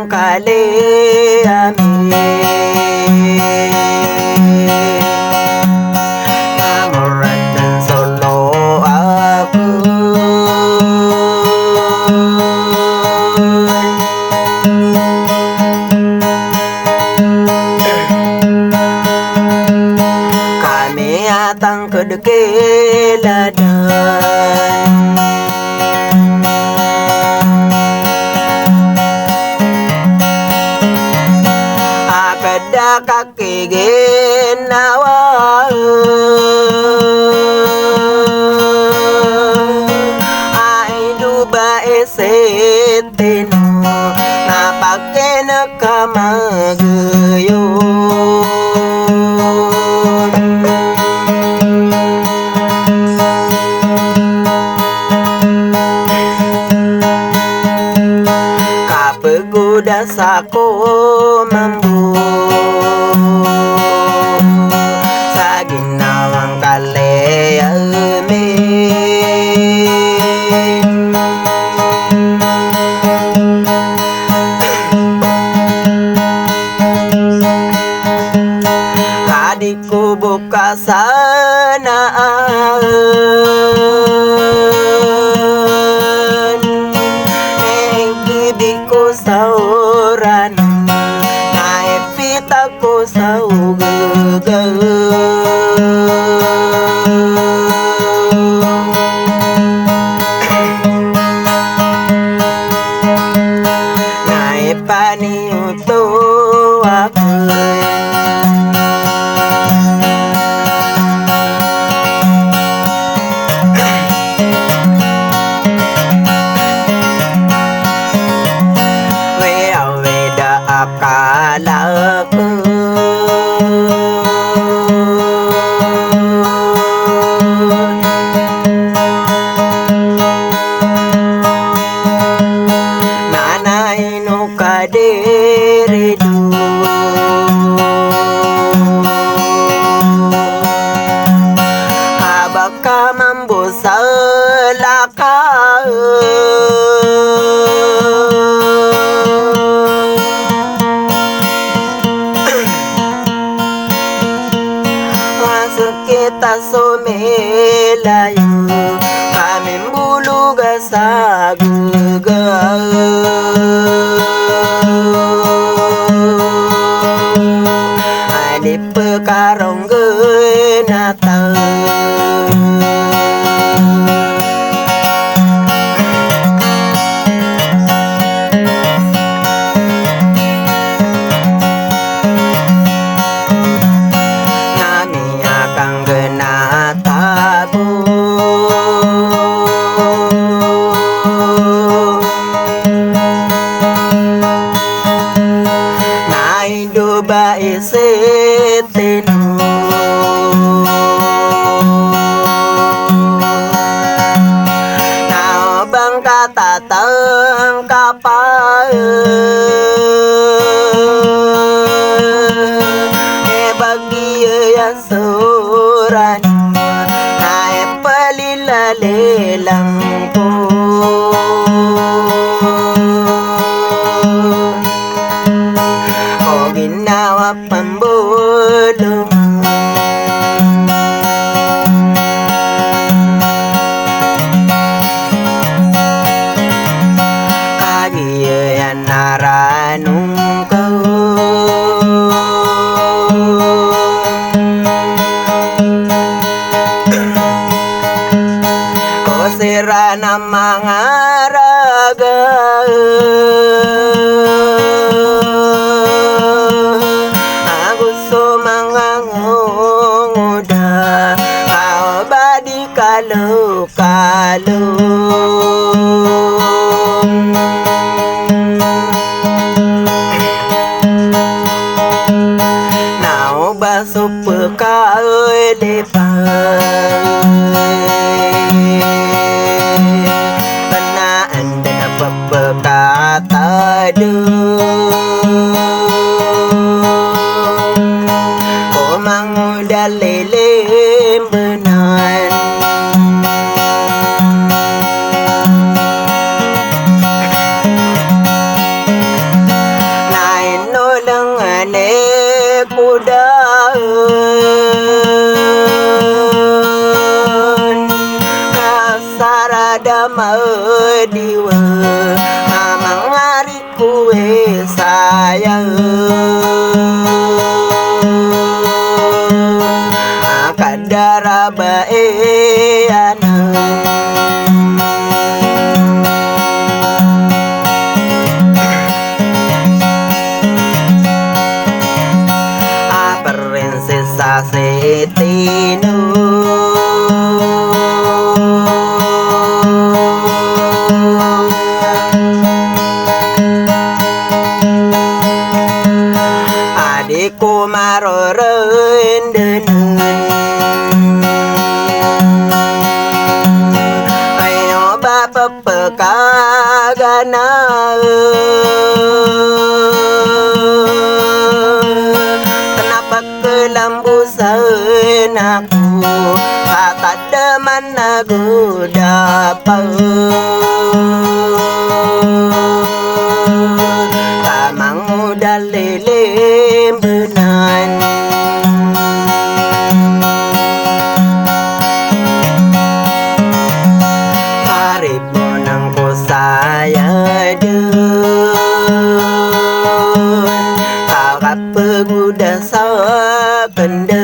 kali namuran dan solo aku kami datang ke dekeladan akada kaki genawa aidu bae seteno napake nakamageyo kapegoda sako mambu saginawang kaleyame adikku buka sanaan engkibiku sauran naik pitaku sauge naik pani untuk aku akalaku nanai no kaderidu abaka mambo salaka kita somelayo kami bulu gasaguga adi pekarong genata bae seteno nao bang kata tang kapal bagi yang suran nae pelila lelang ko ginawa pambulong kagiyan naranong ko kusira na mga raga kalau nao basuh pekal lepas penaan dan apa kata komang udah lele benar tinu adikku maroreun deuneun ayo bapa pekagana kenapa kelambusan aku kata deman aku dapat tamang muda lelem benan harip monang ko saya deun kau peguda sa kendel